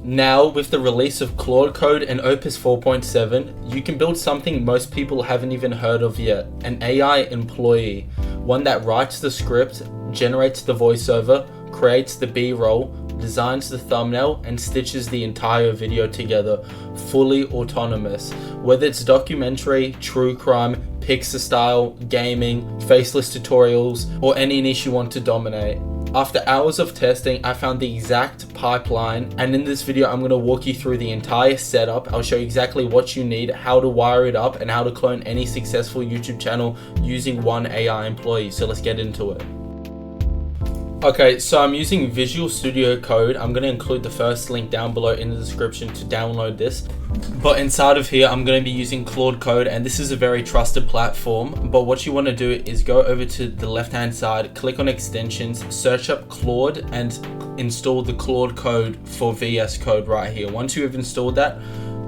Now, with the release of Claude Code and Opus 4.7, you can build something most people haven't even heard of yet, an AI employee, one that writes the script, generates the voiceover, creates the B-roll, designs the thumbnail, and stitches the entire video together, fully autonomous. Whether it's documentary, true crime, pixel style, gaming, faceless tutorials, or any niche you want to dominate. After hours of testing, I found the exact pipeline, and in this video I'm going to walk you through the entire setup. I'll show you exactly what you need, how to wire it up, and how to clone any successful YouTube channel using one AI employee. So let's get into it. Okay, so I'm using Visual Studio Code. I'm going to include the first link down below in the description to download this. But inside of here, I'm going to be using Claude Code, and this is a very trusted platform. But what you want to do is go over to the left-hand side, click on extensions, search up Claude, and install the Claude Code for VS Code right here. Once you have installed that,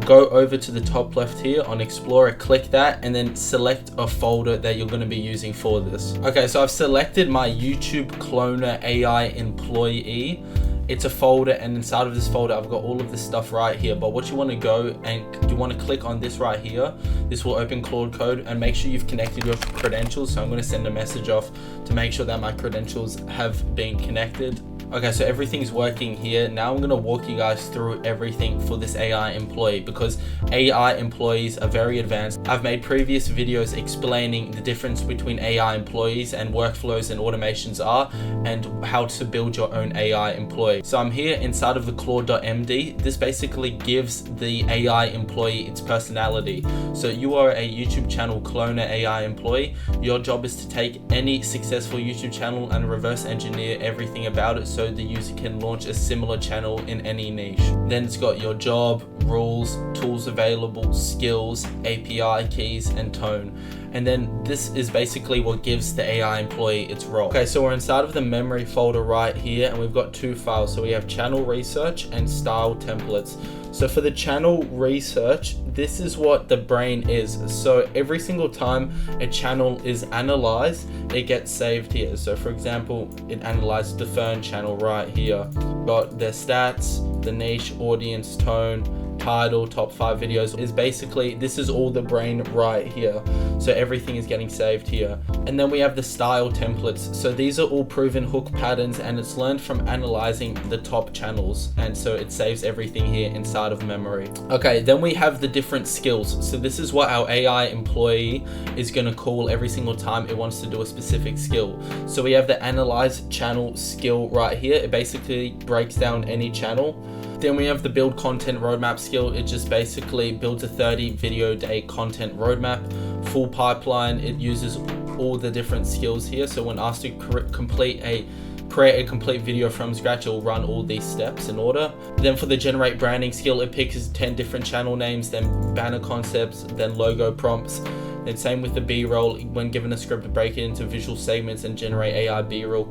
go over to the top left here on Explorer, click that, and then select a folder that you're going to be using for this. Okay, so I've selected my YouTube Cloner AI employee. It's a folder, and inside of this folder I've got all of this stuff right here. But what you want to go and you want to click on this right here. This will open Claude Code, and make sure you've connected your credentials. So I'm going to send a message off to make sure that my credentials have been connected. Okay, so everything's working here. Now I'm going to walk you guys through everything for this AI employee, because AI employees are very advanced. I've made previous videos explaining the difference between AI employees and workflows and automations are, and how to build your own AI employee. So I'm here inside of the Claude.md. This basically gives the AI employee its personality. So you are a YouTube channel cloner AI employee. Your job is to take any successful YouTube channel and reverse engineer everything about it, so the user can launch a similar channel in any niche. Then it's got your job, rules, tools available, skills, API keys, and tone. And then this is basically what gives the AI employee its role. Okay, so we're inside of the memory folder right here, and we've got two files. So we have channel research and style templates. So for the channel research, this is what the brain is. So every single time a channel is analyzed, it gets saved here. So for example, it analyzed the Fern channel right here. Got their stats, the niche, audience, tone, title, top 5 videos. Is basically, this is all the brain right here. So everything is getting saved here. And then we have the style templates. So these are all proven hook patterns, and it's learned from analyzing the top channels. And so it saves everything here inside of memory. Okay, then we have the different skills. So this is what our AI employee is going to call every single time it wants to do a specific skill. So we have the analyze channel skill right here. It basically breaks down any channel. Then we have the build content roadmap skill. It just basically builds a 30 video day content roadmap. Full pipeline, it uses all the different skills here. So when asked to create a complete video from scratch, it will run all these steps in order. Then for the generate branding skill, it picks 10 different channel names, then banner concepts, then logo prompts. Then same with the B-roll. When given a script, break it into visual segments and generate AI B-roll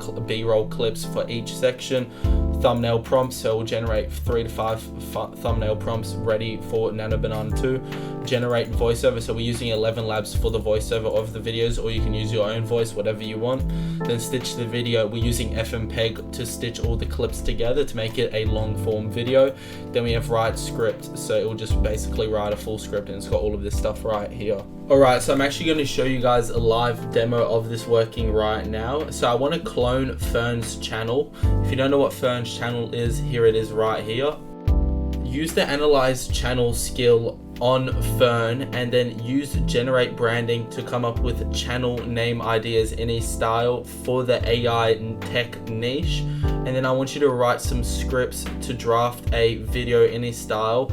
clips for each section. Thumbnail prompts, so we'll generate 3 to 5 thumbnail prompts ready for Nano Banana 2. Generate voiceover, so we're using 11 Labs for the voiceover of the videos, or you can use your own voice, whatever you want. Then stitch the video, we're using FMPEG to stitch all the clips together to make it a long form video. Then we have write script, so it will just basically write a full script, and it's got all of this stuff right here. Alright, so I'm actually going to show you guys a live demo of this working right now. So I want to clone Fern's channel. If you don't know what Fern's channel is, here it is right here. Use the analyze channel skill on Fern, and then use generate branding to come up with channel name ideas in a style for the AI tech niche. And then I want you to write some scripts to draft a video in a style.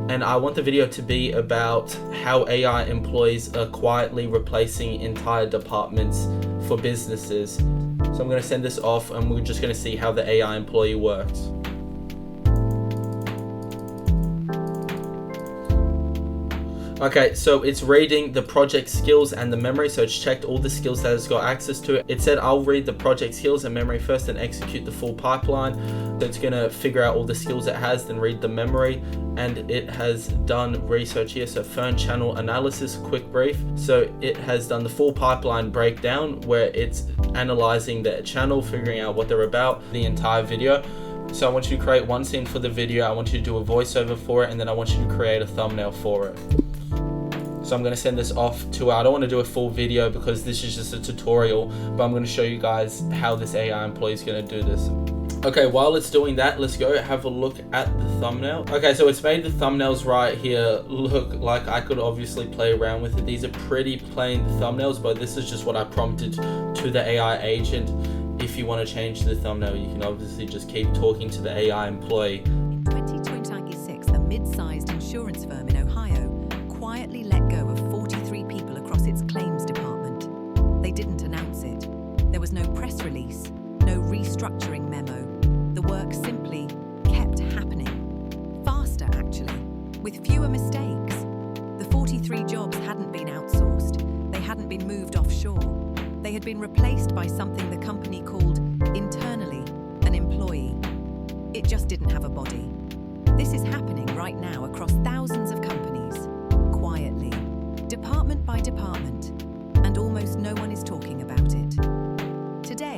And I want the video to be about how AI employees are quietly replacing entire departments for businesses. So I'm going to send this off, and we're just going to see how the AI employee works. Okay, so it's reading the project skills and the memory, so it's checked all the skills that it's got access to. It said I'll read the project skills and memory first and execute the full pipeline. So it's going to figure out all the skills it has, then read the memory, and it has done research here. So Fern channel analysis, quick brief. So it has done the full pipeline breakdown where it's analyzing the channel, figuring out what they're about, the entire video. So I want you to create one scene for the video, I want you to do a voiceover for it, and then I want you to create a thumbnail for it. So I'm going to send this off to, I don't want to do a full video because this is just a tutorial, but I'm going to show you guys how this AI employee is going to do this. Okay, while it's doing that, let's go have a look at the thumbnail. Okay, so it's made the thumbnails right here look like I could obviously play around with it. These are pretty plain thumbnails, but this is just what I prompted to the AI agent. If you want to change the thumbnail, you can obviously just keep talking to the AI employee. In 2026, a mid-sized insurance firm in Ohio quietly let go of 43 people across its claims department. They didn't announce it. There was no press release, no restructuring memo. The work simply kept happening. Faster, actually, with fewer mistakes. The 43 jobs hadn't been outsourced. They hadn't been moved offshore. They had been replaced by something the company called internally an employee. It just didn't have a body. This is happening right now across thousands of companies, quietly, department by department, and almost no one is talking about it. Today,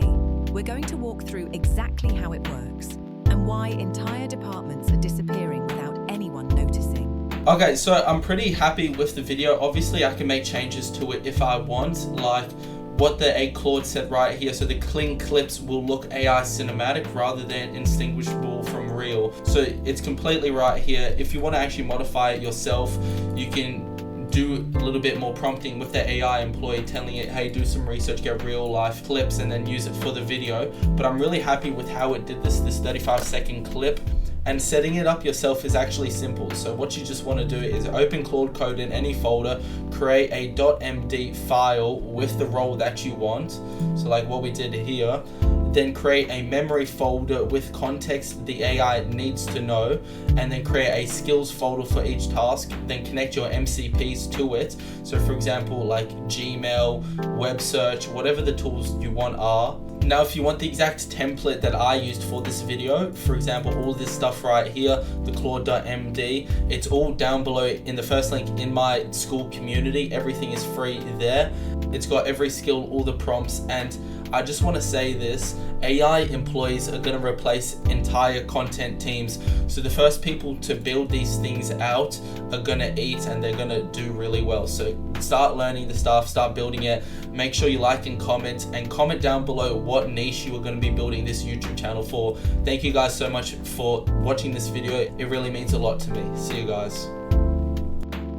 we're going to walk through exactly how it works and why entire departments are disappearing without anyone noticing. Okay, so I'm pretty happy with the video. Obviously, I can make changes to it if I want, like what the Claude said right here. So the clean clips will look AI cinematic rather than indistinguishable from real. So it's completely right here. If you want to actually modify it yourself, you can do a little bit more prompting with the AI employee, telling it, hey, do some research, get real life clips, and then use it for the video. But I'm really happy with how it did this 35-second clip. And setting it up yourself is actually simple. So what you just want to do is open Claude Code in any folder, create a .md file with the role that you want. So like what we did here. Then create a memory folder with context the AI needs to know, and then create a skills folder for each task. Then connect your MCPs to it. So for example, like Gmail, web search, whatever the tools you want are. Now, if you want the exact template that I used for this video, for example, all this stuff right here, the Claude.md, it's all down below in the first link in my school community. Everything is free there. It's got every skill, all the prompts, and I just want to say this, AI employees are going to replace entire content teams. So the first people to build these things out are going to eat, and they're going to do really well. So start learning the stuff, start building it. Make sure you like and comment down below what niche you are going to be building this YouTube channel for. Thank you guys so much for watching this video. It really means a lot to me. See you guys.